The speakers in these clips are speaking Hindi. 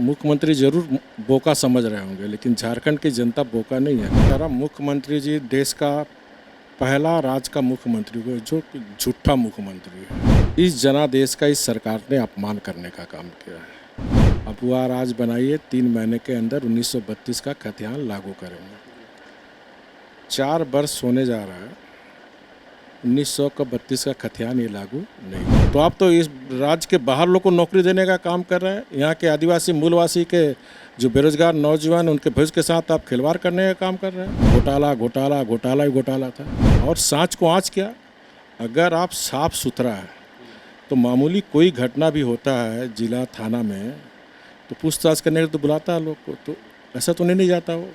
मुख्यमंत्री जरूर बोका समझ रहे होंगे, लेकिन झारखंड की जनता बोका नहीं है। सारा मुख्यमंत्री जी देश का पहला राज्य का मुख्यमंत्री हुए जो झूठा मुख्यमंत्री है। इस जनादेश का इस सरकार ने अपमान करने का काम किया है। अब वह राज बनाइए, 3 महीने के अंदर 1932 का खतियान लागू करेंगे। 4 वर्ष होने जा रहा है, 1932 का खतियान ये लागू नहीं। तो आप तो इस राज्य के बाहर लोग को नौकरी देने का काम कर रहे हैं। यहाँ के आदिवासी मूलवासी के जो बेरोजगार नौजवान, उनके भविष्य के साथ आप खिलवाड़ करने का काम कर रहे हैं। घोटाला घोटाला घोटाला ही घोटाला था। और सांच को आँच क्या, अगर आप साफ सुथरा है तो मामूली कोई घटना भी होता है जिला थाना में तो पूछताछ करने के लिए तो बुलाता है लोग को, तो ऐसा तो नहीं जाता वो।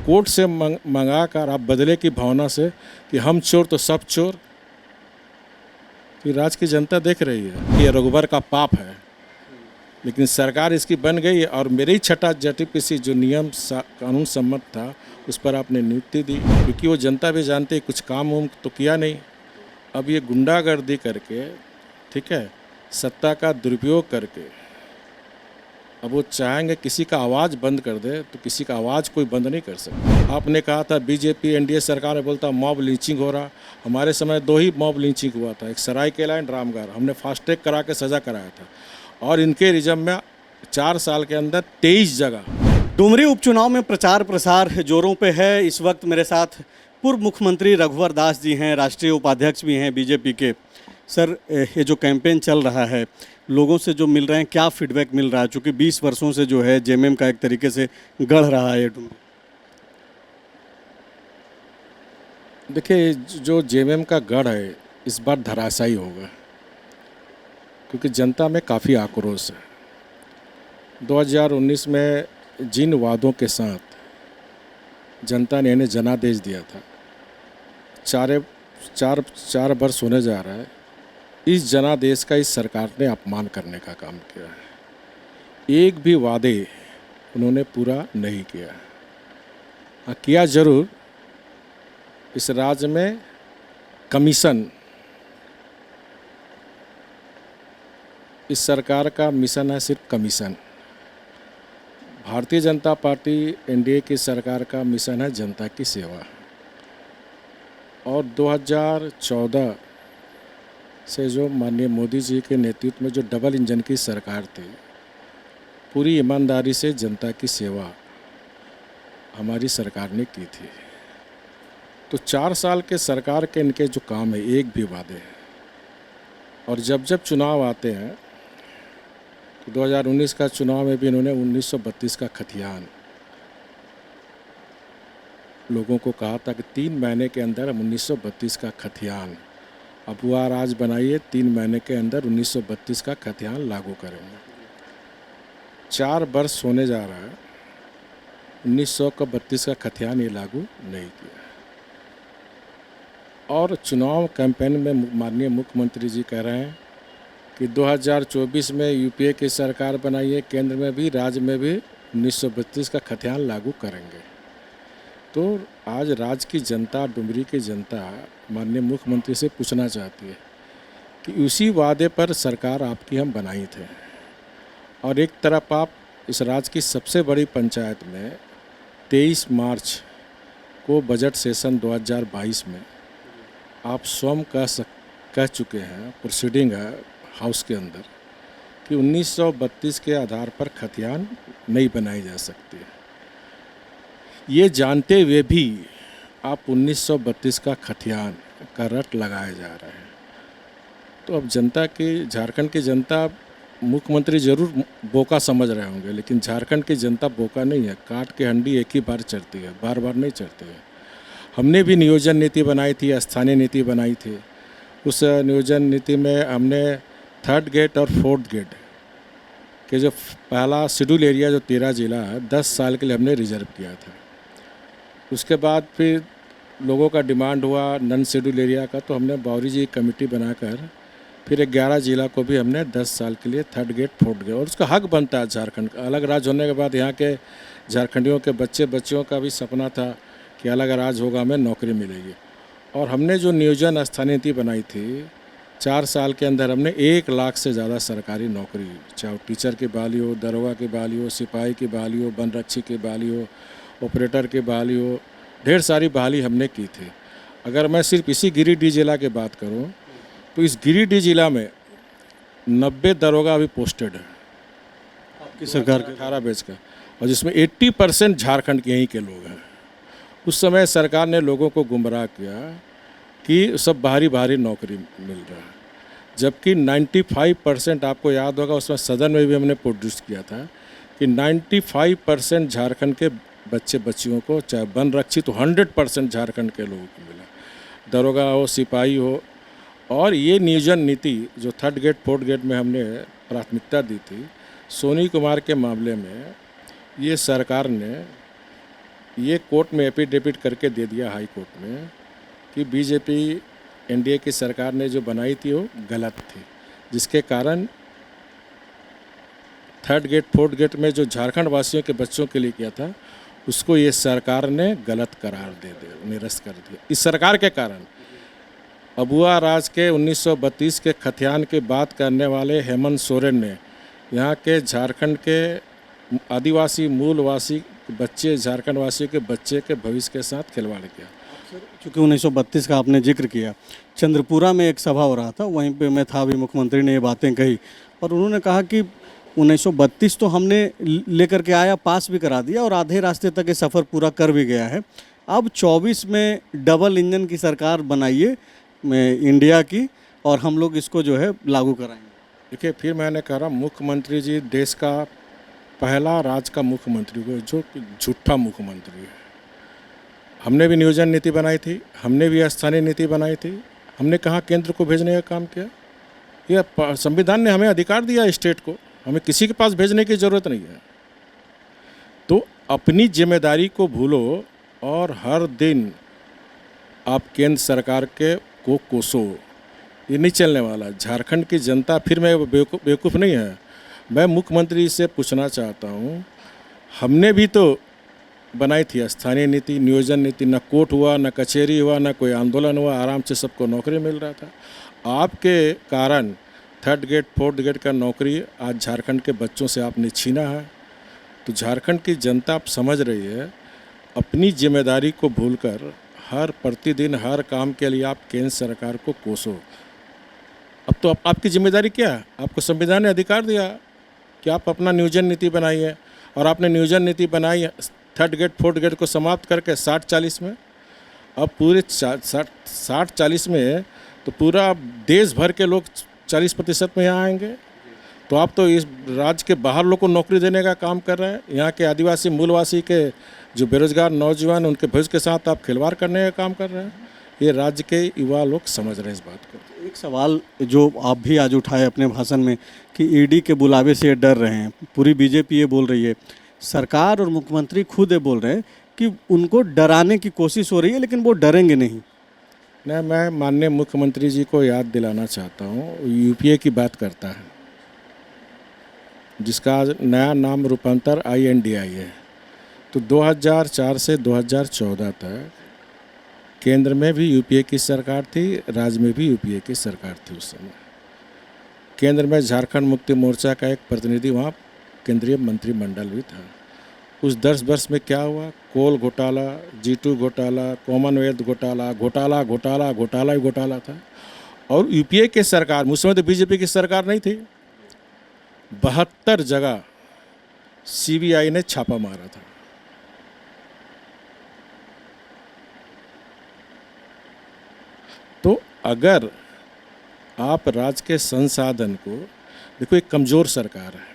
कोर्ट से मंगा कर आप बदले की भावना से कि हम चोर तो सब चोर, तो राज्य की जनता देख रही है कि ये रघुबर का पाप है, लेकिन सरकार इसकी बन गई। और मेरे ही छठा JTPC जो नियम कानून सम्मत था उस पर आपने नियुक्ति दी, क्योंकि वो जनता भी जानते कुछ काम उम तो किया नहीं। अब ये गुंडागर्दी करके, ठीक है, सत्ता का दुरुपयोग करके अब वो चाहेंगे किसी का आवाज़ बंद कर दे, तो किसी का आवाज़ कोई बंद नहीं कर सकता। आपने कहा था BJP NDA सरकार में बोलता मॉब लिंचिंग हो रहा। हमारे समय 2 ही मॉब लिंचिंग हुआ था, एक सरायकेला एंड रामगढ़। हमने फास्ट ट्रैक करा के सज़ा कराया था, और इनके रिजम में 4 साल के अंदर 23 जगह। डुमरी उपचुनाव में प्रचार प्रसार जोरों पे है। इस वक्त मेरे साथ पूर्व मुख्यमंत्री रघुवर दास जी हैं, राष्ट्रीय उपाध्यक्ष भी हैं BJP के। सर, ये जो कैंपेन चल रहा है, लोगों से जो मिल रहे हैं, क्या फीडबैक मिल रहा है? चूँकि 20 वर्षों से जो है JMM का एक तरीके से गढ़ रहा है डुमरी। देखिए, जो JMM का गढ़ है इस बार धराशायी होगा, क्योंकि जनता में काफ़ी आक्रोश है। 2019 में जिन वादों के साथ जनता ने इन्हें जनादेश दिया था, चार वर्ष होने जा रहा है, इस जनादेश का इस सरकार ने अपमान करने का काम किया है। एक भी वादे उन्होंने पूरा नहीं किया। हाँ, किया जरूर, इस राज्य में कमीशन, इस सरकार का मिशन है सिर्फ commission. Bharatiya Janata party NDA की सरकार का मिशन है जनता की सेवा। और 2014 से जो माननीय मोदी जी के नेतृत्व में जो डबल इंजन की सरकार थी, पूरी ईमानदारी से जनता की सेवा हमारी सरकार ने की थी। तो 4 साल के सरकार के इनके जो काम है, एक भी वादे हैं। और जब जब चुनाव आते हैं, तो 2019 का चुनाव में भी इन्होंने 1932 का खतियान लोगों को कहा था कि 3 महीने के अंदर हम 1932 का खतियान, अब वह राज बनाइए, 3 महीने के अंदर 1932 का खतियान लागू करेंगे। 4 वर्ष होने जा रहा है, 1932 का खतियान ये लागू नहीं किया। और चुनाव कैंपेन में माननीय मुख्यमंत्री जी कह रहे हैं कि 2024 में UPA की सरकार बनाइए, केंद्र में भी राज्य में भी 1932 का खतियान लागू करेंगे। तो आज राज्य की जनता, डुमरी की जनता माननीय मुख्यमंत्री से पूछना चाहती है कि उसी वादे पर सरकार आपकी हम बनाई थे, और एक तरफ आप इस राज्य की सबसे बड़ी पंचायत में 23 मार्च को बजट सेशन 2022 में आप स्वयं कह चुके हैं, प्रोसीडिंग है हाउस के अंदर, कि 1932 के आधार पर खतियान नहीं बनाई जा सकती है। ये जानते हुए भी आप 1932 का खतियान का रट लगाए जा रहे हैं। तो अब जनता की, झारखंड की जनता, मुख्यमंत्री जरूर बोका समझ रहे होंगे, लेकिन झारखंड की जनता बोका नहीं है। काट के हंडी एक ही बार चढ़ती है, बार बार नहीं चढ़ती है। हमने भी नियोजन नीति बनाई थी, स्थानीय नीति बनाई थी। उस नियोजन नीति में हमने 3rd गेट और 4th गेट के जो पहला शेड्यूल एरिया जो 13 जिला है, 10 साल के लिए हमने रिजर्व किया था। उसके बाद फिर लोगों का डिमांड हुआ नन शेड्यूल एरिया का, तो हमने बावरी जी कमेटी बनाकर फिर 11 जिला को भी हमने 10 साल के लिए 3rd गेट 4th गेट, और उसका हक बनता है झारखंड का। अलग राज्य होने के बाद यहाँ के झारखंडियों के बच्चियों का भी सपना था कि अलग राज्य होगा, हमें नौकरी मिलेगी। और हमने जो नियोजन स्थानीय नीति बनाई थी, 4 साल के अंदर हमने 1 लाख से ज़्यादा सरकारी नौकरी, चाहे वो टीचर की बहाली हो, दरोगा की बहाली हो, सिपाही की बहाली हो, वनरक्षी की बहाली हो, ऑपरेटर की बहाली हो, ढेर सारी बहाली हमने की थी। अगर मैं सिर्फ इसी गिरिडीह जिला की बात करूं तो इस गिरिडीह जिला में 90 दरोगा अभी पोस्टेड है आपकी सरकार के 18 बैच का, और जिसमें 80% झारखंड के यहीं के लोग हैं। उस समय सरकार ने लोगों को गुमराह किया कि सब बाहरी बाहरी नौकरी मिल रहा है, जबकि 95% आपको याद होगा, उसमें सदन में भी हमने प्रोड्यूस किया था कि 95% झारखंड के बच्चे बच्चियों को, चाहे वन रक्षी तो 100% झारखंड के लोगों को मिला, दरोगा हो, सिपाही हो। और ये नियोजन नीति जो 3rd गेट 4th गेट में हमने प्राथमिकता दी थी, सोनी कुमार के मामले में ये सरकार ने ये कोर्ट में एफिडेविट करके दे दिया हाई कोर्ट में कि बीजेपी एनडीए की सरकार ने जो बनाई थी वो गलत थी, जिसके कारण 3rd गेट 4th गेट में जो झारखंड वासियों के बच्चों के लिए किया था उसको ये सरकार ने गलत करार दे दिया, निरस्त कर दिया। इस सरकार के कारण अबुआ राज के 1932 के खतियान की बात करने वाले हेमंत सोरेन ने यहाँ के झारखंड के आदिवासी मूलवासी बच्चे, झारखंड वासियों के बच्चे के भविष्य के साथ खिलवाड़ किया। चूँकि 1932 का आपने जिक्र किया, चंद्रपुरा में एक सभा हो रहा था, वहीं पे मैं था, अभी मुख्यमंत्री ने ये बातें कही और उन्होंने कहा कि 1932 तो हमने लेकर के आया, पास भी करा दिया और आधे रास्ते तक ये सफ़र पूरा कर भी गया है। अब 24 में डबल इंजन की सरकार बनाइए इंडिया की और हम लोग इसको जो है लागू कराएंगे। देखिए, फिर मैंने कहा मुख्यमंत्री जी देश का पहला राज्य का मुख्यमंत्री को जो झूठा मुख्यमंत्री है। हमने भी नियोजन नीति बनाई थी, हमने भी स्थानीय नीति बनाई थी, हमने कहाँ केंद्र को भेजने का काम किया। यह संविधान ने हमें अधिकार दिया स्टेट को, हमें किसी के पास भेजने की ज़रूरत नहीं है। तो अपनी जिम्मेदारी को भूलो और हर दिन आप केंद्र सरकार के को कोसो, ये नहीं चलने वाला। झारखंड की जनता, फिर मैं बेवकूफ़ नहीं है, मैं मुख्यमंत्री से पूछना चाहता हूँ, हमने भी तो बनाई थी स्थानीय नीति, नियोजन नीति, न कोर्ट हुआ, न कचहरी हुआ, न कोई आंदोलन हुआ, आराम से सबको नौकरी मिल रहा था। आपके कारण 3rd गेट 4th गेट का नौकरी आज झारखंड के बच्चों से आपने छीना है। तो झारखंड की जनता आप समझ रही है, अपनी जिम्मेदारी को भूलकर हर प्रतिदिन हर काम के लिए आप केंद्र सरकार को कोसो। अब तो आपकी जिम्मेदारी क्या है? आपको संविधान ने अधिकार दिया कि आप अपना नियोजन नीति बनाइए, और आपने नियोजन नीति बनाई 3rd गेट 4th गेट को समाप्त करके 60-40 में। अब पूरे 60-40 में तो पूरा देश भर के लोग 40% में यहाँ आएंगे। तो आप तो इस राज्य के बाहर लोग को नौकरी देने का काम कर रहे हैं। यहाँ के आदिवासी मूलवासी के जो बेरोजगार नौजवान, उनके भविष्य के साथ आप खिलवाड़ करने का काम कर रहे हैं। ये राज्य के युवा लोग समझ रहे हैं इस बात को। एक सवाल जो आप भी आज उठाए अपने भाषण में कि ईडी के बुलावे से डर रहे हैं, पूरी बीजेपी ये बोल रही है, सरकार और मुख्यमंत्री खुद ये बोल रहे हैं कि उनको डराने की कोशिश हो रही है, लेकिन वो डरेंगे नहीं। मैं माननीय मुख्यमंत्री जी को याद दिलाना चाहता हूँ, यूपीए की बात करता है, जिसका नया नाम रूपांतर INDI है। तो 2004 से 2014 तक केंद्र में भी यूपीए की सरकार थी, राज्य में भी यूपीए की सरकार थी। उस समय केंद्र में झारखंड मुक्ति मोर्चा का एक प्रतिनिधि वहाँ केंद्रीय मंत्रिमंडल भी था। उस 10 वर्ष में क्या हुआ? कोल घोटाला, G2 घोटाला, कॉमनवेल्थ घोटाला, घोटाला घोटाला घोटाला ही घोटाला था। और यूपीए की सरकार, उस समय तो बीजेपी की सरकार नहीं थी, 72 जगह CBI ने छापा मारा था। तो अगर आप राज्य के संसाधन को, देखो एक कमज़ोर सरकार है,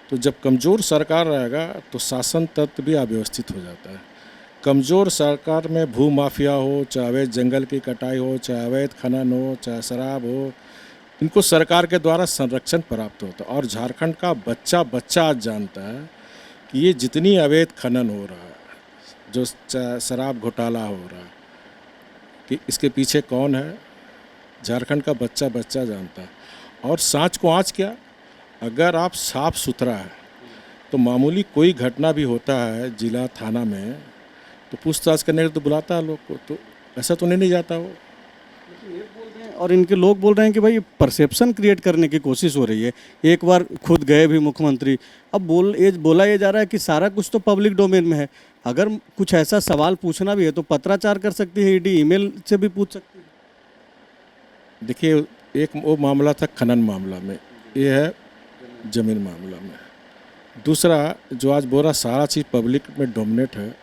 तो जब कमज़ोर सरकार रहेगा तो शासन तंत्र भी अव्यवस्थित हो जाता है। कमज़ोर सरकार में भू माफिया हो, चाहे अवैध जंगल की कटाई हो, चाहे अवैध खनन हो, चाहे शराब हो, इनको सरकार के द्वारा संरक्षण प्राप्त होता है। और झारखंड का बच्चा बच्चा आज जानता है कि ये जितनी अवैध खनन हो रहा है, जो शराब घोटाला हो रहा है, कि इसके पीछे कौन है, झारखंड का बच्चा बच्चा जानता है। और सांच को आँच क्या, अगर आप साफ सुथरा है तो मामूली कोई घटना भी होता है जिला थाना में तो पूछताछ करने के तो बुलाता है लोग को, तो ऐसा तो नहीं जाता वो। और इनके लोग बोल रहे हैं कि भाई परसेप्शन क्रिएट करने की कोशिश हो रही है। एक बार खुद गए भी मुख्यमंत्री, अब बोला ये जा रहा है कि सारा कुछ तो पब्लिक डोमेन में है। अगर कुछ ऐसा सवाल पूछना भी है तो पत्राचार कर सकती है ईडी, ईमेल से भी पूछ सकती है। देखिए, एक वो मामला था खनन मामला में, ये है ज़मीन मामला में। दूसरा जो आज बोला सारा चीज़ पब्लिक में डोमिनेट है,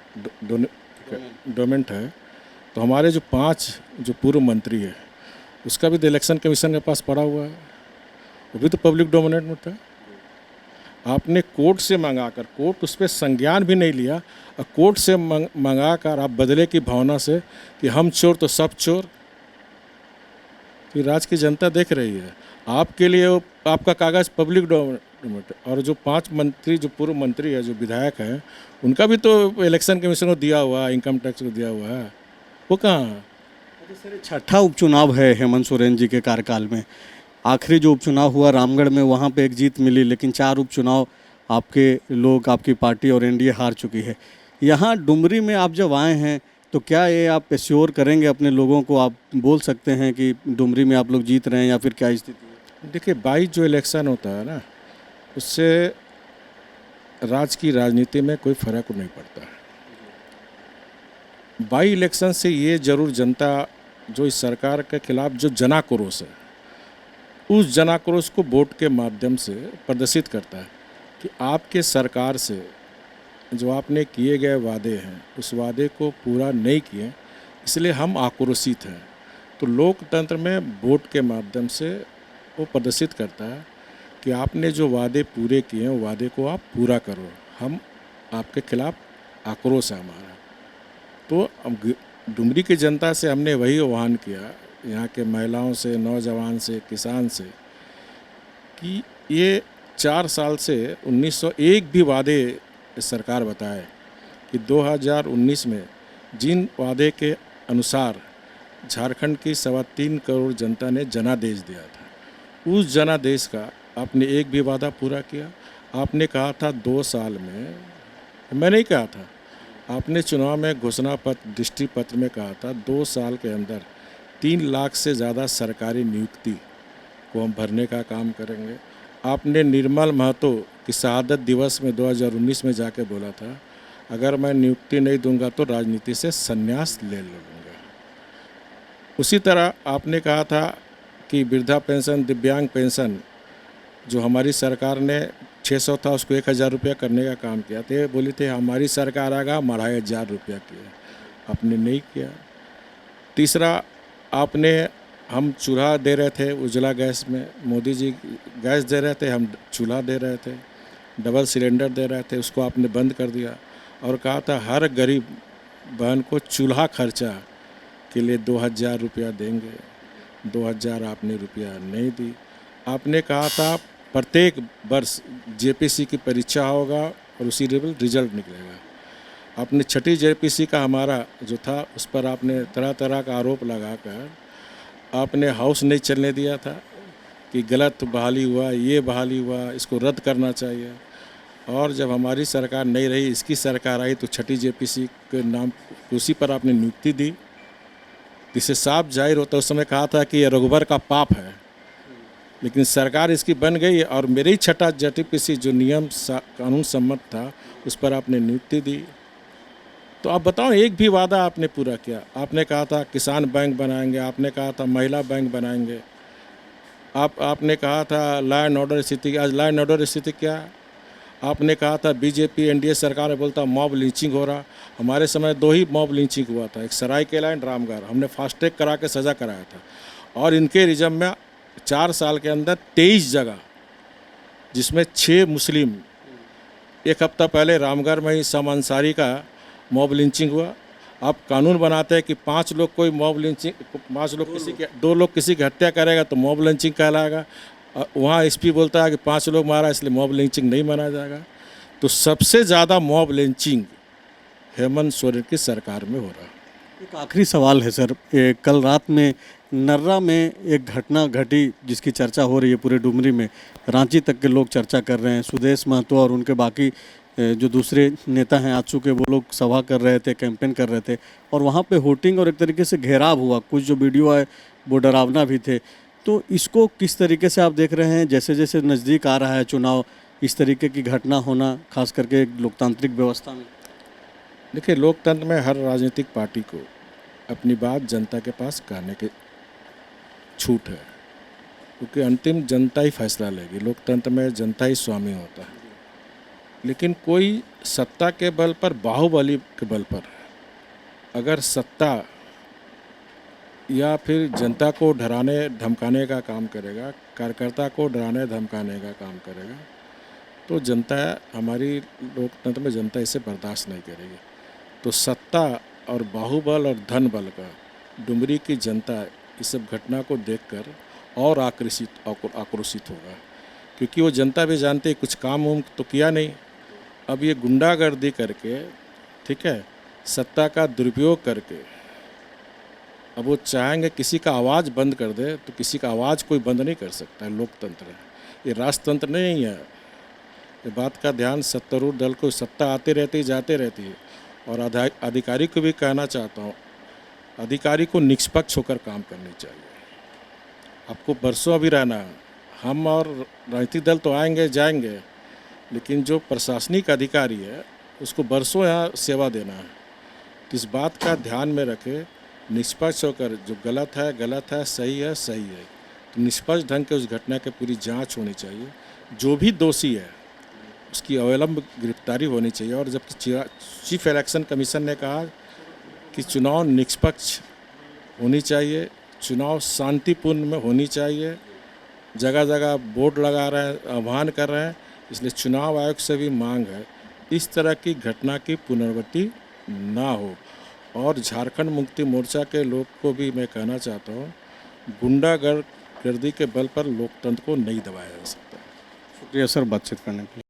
डोमेंट है, तो हमारे जो 5 जो पूर्व मंत्री है उसका भी तो इलेक्शन कमीशन के पास पड़ा हुआ है, वो भी तो पब्लिक डोमिनेट में था। आपने कोर्ट से मंगाकर, कोर्ट उस पर संज्ञान भी नहीं लिया, और कोर्ट से मंगाकर आप बदले की भावना से कि हम चोर तो सब चोर। फिर राज्य की जनता देख रही है, आपके लिए वो आपका कागज़ पब्लिक डोमेट, और जो 5 मंत्री जो पूर्व मंत्री है, जो विधायक हैं, उनका भी तो इलेक्शन कमीशन को दिया हुआ है, इनकम टैक्स को दिया हुआ है, वो कहाँ है? सर, छठा उपचुनाव है हेमंत सोरेन जी के कार्यकाल में। आखिरी जो उपचुनाव हुआ रामगढ़ में, वहाँ पे एक जीत मिली, लेकिन 4 उपचुनाव आपके लोग, आपकी पार्टी और एनडीए हार चुकी है। यहाँ डुमरी में आप जब आए हैं तो क्या ये आप एश्योर करेंगे अपने लोगों को, आप बोल सकते हैं कि डुमरी में आप लोग जीत रहे हैं, या फिर क्या स्थिति है? देखिए, 22 जो इलेक्शन होता है ना, उससे राज्य की राजनीति में कोई फर्क नहीं पड़ता है। 22 इलेक्शन से ये जरूर जनता जो इस सरकार के खिलाफ जो जनाक्रोश है, उस जनाक्रोश को वोट के माध्यम से प्रदर्शित करता है कि आपके सरकार से जो आपने किए गए वादे हैं उस वादे को पूरा नहीं किए, इसलिए हम आक्रोशित हैं। तो लोकतंत्र में वोट के माध्यम से वो प्रदर्शित करता है कि आपने जो वादे पूरे किए हैं, वो वादे को आप पूरा करो, हम आपके खिलाफ आक्रोश है हमारा। तो डुमरी की जनता से हमने वही आह्वान किया, यहाँ के महिलाओं से, नौजवान से, किसान से, कि ये 4 साल से 1901 भी वादे सरकार बताए कि 2019 में जिन वादे के अनुसार झारखंड की 3.25 करोड़ जनता ने जनादेश दिया था, उस जनादेश का आपने एक भी वादा पूरा किया? आपने कहा था 2 साल में, मैं नहीं कहा था, आपने चुनाव में घोषणा पत्र, दृष्टि पत्र में कहा था 2 साल के अंदर 3 लाख से ज़्यादा सरकारी नियुक्ति को हम भरने का काम करेंगे। आपने निर्मल महतो की शहादत दिवस में 2019 में जाके बोला था, अगर मैं नियुक्ति नहीं दूंगा तो राजनीति से संन्यास ले लूँगा। उसी तरह आपने कहा था कि वृद्धा पेंशन, दिव्यांग पेंशन जो हमारी सरकार ने 600 था उसको 1000 रुपया करने का काम किया था। बोली थे हमारी सरकार आएगा, 2500 रुपया किया, आपने नहीं किया। तीसरा, आपने, हम चूल्हा दे रहे थे उज्ज्वला गैस में, मोदी जी गैस दे रहे थे, हम चूल्हा दे रहे थे, डबल सिलेंडर दे रहे थे, उसको आपने बंद कर दिया और कहा था हर गरीब बहन को चूल्हा खर्चा के लिए 2000 रुपया देंगे। 2000 आपने रुपया नहीं दी। आपने कहा था प्रत्येक वर्ष जेपीसी की परीक्षा होगा और उसी लेवल रिजल्ट निकलेगा। आपने छठी जेपीसी का हमारा जो था उस पर आपने तरह तरह का आरोप लगाकर आपने हाउस नहीं चलने दिया था कि गलत बहाली हुआ, ये बहाली हुआ, इसको रद्द करना चाहिए। और जब हमारी सरकार नहीं रही, इसकी सरकार आई, तो छठी जेपीसी के नाम उसी पर आपने नियुक्ति दी, जिससे साफ जाहिर होता। उस समय कहा था कि ये रघुबर का पाप है, लेकिन सरकार इसकी बन गई और मेरे ही छठा जेपीसी जो नियम कानून सम्मत था उस पर आपने नियुक्ति दी। तो आप बताओ, एक भी वादा आपने पूरा किया? आपने कहा था किसान बैंक बनाएंगे, आपने कहा था महिला बैंक बनाएंगे, आपने कहा था लॉ एंड ऑर्डर स्थिति, आज लॉ एंड ऑर्डर स्थिति क्या है? आपने कहा था बीजेपी एनडीए सरकार में बोलता मॉब लिंचिंग हो रहा। हमारे समय 2 ही मॉब लिंचिंग हुआ था, एक सरायकेला एंड रामगढ़, हमने फास्ट ट्रैक करा के सज़ा कराया था। और इनके रिजम में 4 साल के अंदर 23 जगह, जिसमें 6 मुस्लिम, एक हफ्ता पहले रामगढ़ में ही सम अंसारी का मॉब लिंचिंग हुआ। आप कानून बनाते हैं कि 5 लोग कोई मॉब लिंचिंग, 5 लोग किसी के, 2 लोग किसी की हत्या करेगा तो मॉब लिंचिंग कहलाएगा। वहाँ एसपी बोलता है कि 5 लोग मारा इसलिए मॉब लिंचिंग नहीं माना जाएगा। तो सबसे ज़्यादा मॉब लिंचिंग हेमंत सोरेन की सरकार में हो रहा है। एक आखिरी सवाल है सर, कल रात में नर्रा में एक घटना घटी जिसकी चर्चा हो रही है पूरे डुमरी में, रांची तक के लोग चर्चा कर रहे हैं। सुदेश महतो और उनके बाकी जो दूसरे नेता हैं आ चुके, वो लोग सभा कर रहे थे, कैंपेन कर रहे थे, और वहाँ पे होर्डिंग और एक तरीके से घेराव हुआ। कुछ जो वीडियो आए वो डरावना भी थे। तो इसको किस तरीके से आप देख रहे हैं, जैसे जैसे नज़दीक आ रहा है चुनाव, इस तरीके की घटना होना, खास करके एक लोकतांत्रिक व्यवस्था में? देखिए, लोकतंत्र में हर राजनीतिक पार्टी को अपनी बात जनता के पास कहने की छूट है, क्योंकि अंतिम जनता ही फैसला लेगी। लोकतंत्र में जनता ही स्वामी होता है। लेकिन कोई सत्ता के बल पर, बाहुबली के बल पर अगर सत्ता या फिर जनता को डराने धमकाने का काम करेगा, कार्यकर्ता को डराने धमकाने का काम करेगा, तो जनता, हमारी लोकतंत्र में जनता इसे बर्दाश्त नहीं करेगी। तो सत्ता और बाहुबल और धन बल का डुमरी की जनता इस सब घटना को देखकर और आक्रोशित होगा, क्योंकि वो जनता भी जानती है कुछ काम उम तो किया नहीं। अब ये गुंडागर्दी करके, ठीक है, सत्ता का दुरुपयोग करके, अब वो चाहेंगे किसी का आवाज़ बंद कर दे, तो किसी का आवाज़ कोई बंद नहीं कर सकता है। लोकतंत्र है, ये राजतंत्र नहीं है। ये बात का ध्यान सत्तारूढ़ दल को, सत्ता आती रहती है, जाते रहती है। और अधिकारी को भी कहना चाहता हूँ, अधिकारी को निष्पक्ष होकर काम करनी चाहिए। आपको बरसों अभी रहना है। हम और राजनीतिक दल तो आएंगे जाएंगे, लेकिन जो प्रशासनिक अधिकारी है उसको बरसों यहाँ सेवा देना है। तो इस बात का ध्यान में रखे, निष्पक्ष होकर, जो गलत है, सही है सही है, तो निष्पक्ष ढंग के उस घटना की पूरी जांच होनी चाहिए। जो भी दोषी है उसकी अविलंब गिरफ्तारी होनी चाहिए। और जबकि चीफ इलेक्शन कमीशन ने कहा कि चुनाव निष्पक्ष होनी चाहिए, चुनाव शांतिपूर्ण में होनी चाहिए, जगह जगह बोर्ड लगा रहे हैं, आह्वान कर रहे हैं, इसलिए चुनाव आयोग से भी मांग है इस तरह की घटना की पुनरावृत्ति ना हो। और झारखंड मुक्ति मोर्चा के लोग को भी मैं कहना चाहता हूँ, गुंडागर्दी के बल पर लोकतंत्र को नहीं दबाया जा सकता। शुक्रिया सर बातचीत करने के लिए।